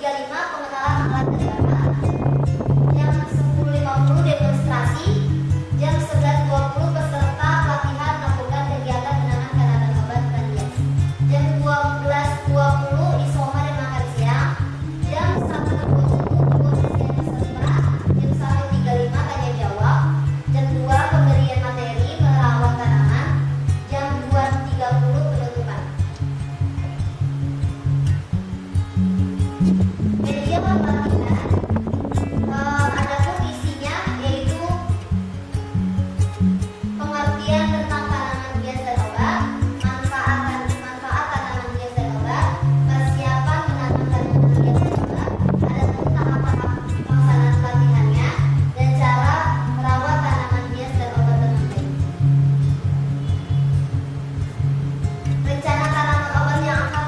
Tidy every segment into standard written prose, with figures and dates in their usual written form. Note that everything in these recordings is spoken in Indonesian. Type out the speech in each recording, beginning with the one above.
10.35 pengenalan alat negara, jam 10.50 demonstrasi, jam 11.20 peserta pelatihan melakukan kegiatan menanam tanaman obat rabies, jam 12.20 isoman dan makan siang, jam 1.20 pengisian peserta, jam 1.35 tanya jawab, jam 2 pemberian materi merawat tanaman, jam 2.30 penutupan. Media pelatihan, adapun isinya yaitu pengertian tentang tanaman hias dan obat, manfaat tanaman hias dan obat, persiapan menanam tanaman hias dan obat, adapun tahap-tahap pelaksanaan pelatihannya, dan cara merawat tanaman hias dan obat dengan baik. Rencana tanaman obat yang akan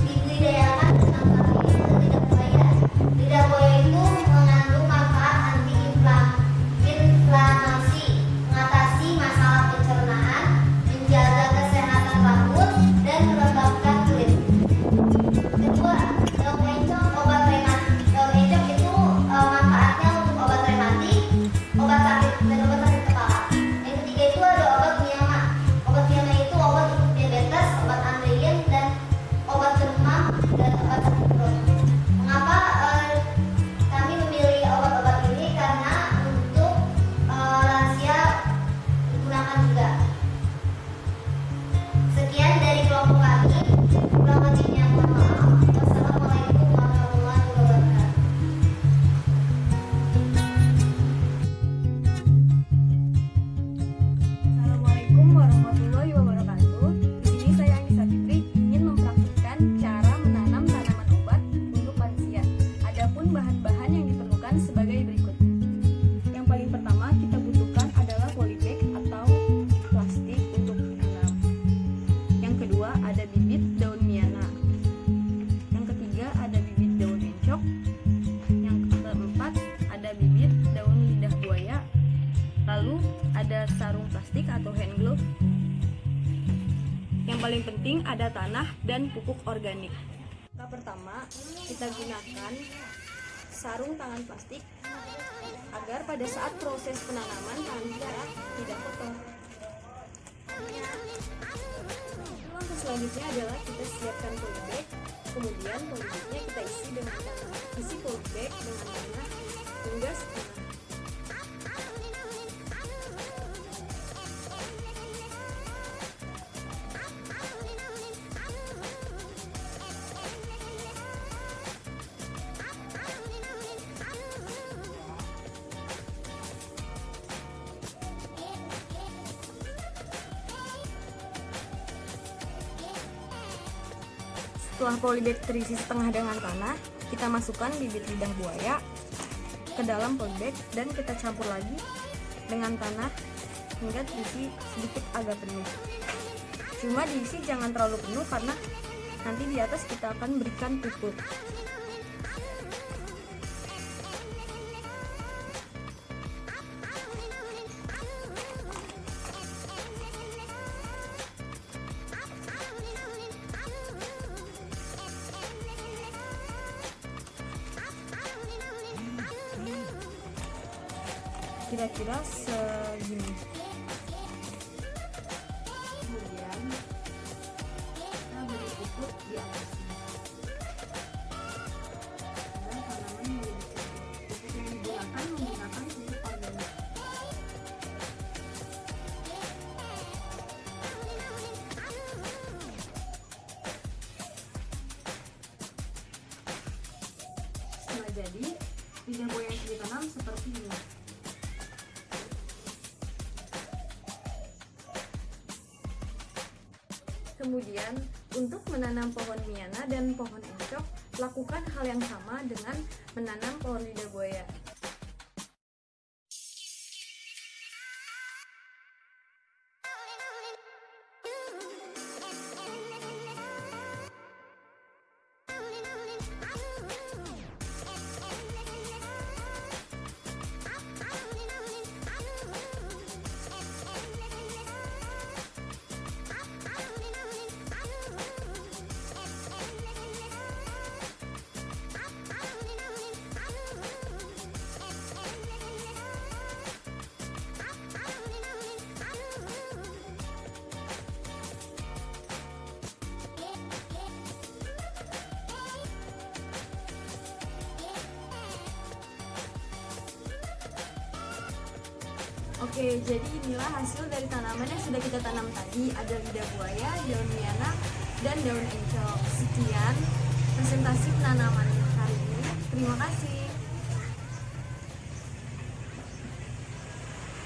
dibudidayakan dengan baik itu lidah buaya. Lidah buaya itu mengandung manfaat anti-inflamasi, mengatasi masalah pencernaan, menjaga kesehatan rambut, dan melembabkan kulit. Kedua, daun encok obat rematik. Daun encok itu manfaatnya untuk obat rematik, obat sakit dan obat sakit kepala. Yang ketiga itu ada obat miyama. Obat miyama itu obat untuk diabetes, obat ambeien, dan obat demam dan obat sakit perut. Mengapa kami memilih obat-obat ini? Karena untuk lansia digunakan juga. Sekian dari kelompok kami. Kurang lebihnya mohon maaf. Wassalamualaikum warahmatullahi wabarakatuh. Assalamualaikum warahmatullahi wabarakatuh. Di sini saya Anissa Fitri ingin mempraktikkan cara menanam tanaman obat untuk lansia. Adapun bahan-bahan yang diperlukan sebagai berikut. Yang paling pertama kita butuhkan adalah polybag atau plastik untuk menanam. Yang kedua ada bibit daun miana. Yang ketiga ada bibit daun encok. Yang keempat ada bibit daun lidah buaya. Lalu ada sarung plastik atau hand glove. Yang paling penting ada tanah dan pupuk organik. Langkah pertama, kita gunakan sarung tangan plastik agar pada saat proses penanaman tangan kita tidak kotor. Langkah selanjutnya adalah kita siapkan polybag. Kemudian polybagnya kita isi dengan tanah. Isi polybag dengan tanah hingga setengah. Setelah polybag terisi setengah dengan tanah, kita masukkan bibit lidah buaya ke dalam polybag dan kita campur lagi dengan tanah hingga terisi sedikit agak penuh. Cuma diisi jangan terlalu penuh karena nanti di atas kita akan berikan pupuk. Kira-kira segini. Kemudian kita beri pupuk di atasnya. Dan tanaman yang pupuk yang digunakan menggunakan pupuk organik. Setelah jadi, lidah buaya yang ditanam seperti ini. Kemudian, untuk menanam pohon miana dan pohon encok, lakukan hal yang sama dengan menanam pohon lidah buaya. Oke, jadi inilah hasil dari tanaman yang sudah kita tanam tadi. Ada lidah buaya, daun liana, dan daun encok. Sekian presentasi penanaman hari ini. Terima kasih.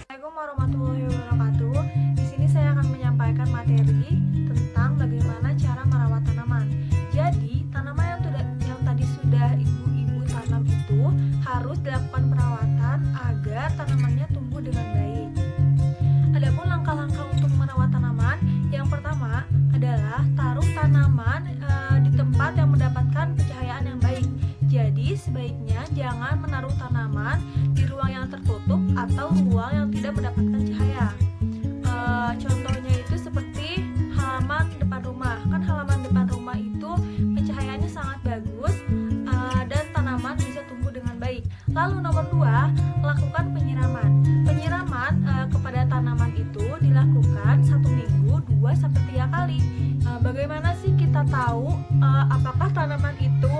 Assalamualaikum warahmatullahi wabarakatuh. Di sini saya akan menyampaikan materi tentang bagaimana cara merawat tanaman. Jadi, tanaman yang tadi sudah ibu-ibu tanam itu harus dilakukan perawatan agar tanamannya tumbuh dengan baik. Adapun langkah-langkah untuk merawat tanaman, yang pertama adalah taruh tanaman di tempat yang mendapatkan pencahayaan yang baik. Jadi, sebaiknya jangan menaruh tanaman di ruang yang tertutup atau ruang yang tidak mendapatkan cahaya. Contohnya itu seperti halaman depan rumah. Kan halaman depan rumah itu pencahayaannya sangat bagus dan tanaman bisa tumbuh dengan baik. Lalu nomor 2, lakukan penyiraman. Penyiraman kepada tanaman itu dilakukan 1 minggu 2-3 kali. Bagaimana sih kita tahu apakah tanaman itu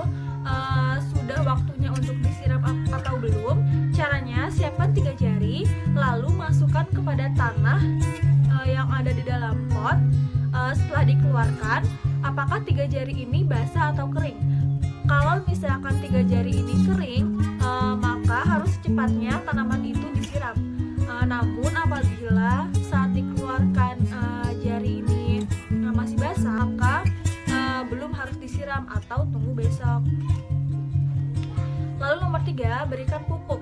sudah waktunya untuk disiram atau belum? Caranya, siapkan 3 jari, lalu masukkan kepada tanah yang ada di dalam pot. Setelah dikeluarkan, apakah 3 jari ini basah atau kering? Kalau misalkan 3 jari ini kering, maka harus secepatnya tanaman itu disiram. Namun apabila saat dikeluarkan jari ini masih basah, maka belum harus disiram atau tunggu besok. Lalu nomor 3, berikan pupuk.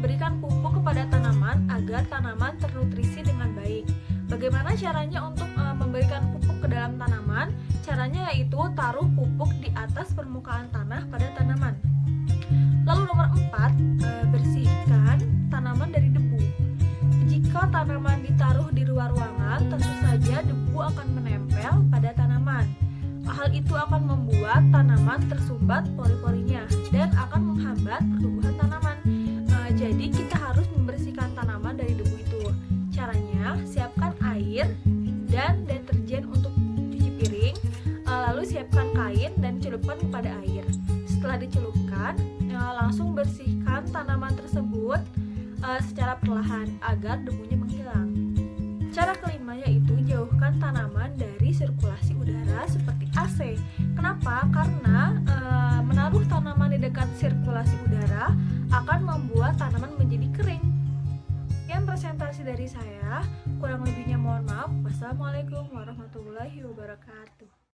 Berikan pupuk kepada tanaman agar tanaman ternutrisi dengan baik. Bagaimana caranya untuk memberikan pupuk ke dalam tanaman? Caranya yaitu taruh pupuk di atas permukaan tanah pada tanaman. Lalu nomor 4, bersihkan tanaman dari debu. Jika tanaman ditaruh di luar ruangan, tentu saja debu akan menempel pada tanaman. Hal itu akan membuat tanaman tersumbat pori-porinya dan akan menghambat pertumbuhan tanaman. Jadi kita harus membersihkan tanaman dari debu itu. Caranya, siapkan air dan deterjen untuk cuci piring, lalu siapkan kain dan celupkan kepada air. Setelah dicelupkan, langsung bersihkan tanaman tersebut secara perlahan agar debunya menghilang. Cara kelima yaitu jauhkan tanaman dari sirkulasi udara seperti AC. Kenapa? Karena menaruh tanaman di dekat sirkulasi udara akan membuat tanaman menjadi kering. Sekian presentasi dari saya, kurang lebihnya mohon maaf. Wassalamualaikum warahmatullahi wabarakatuh.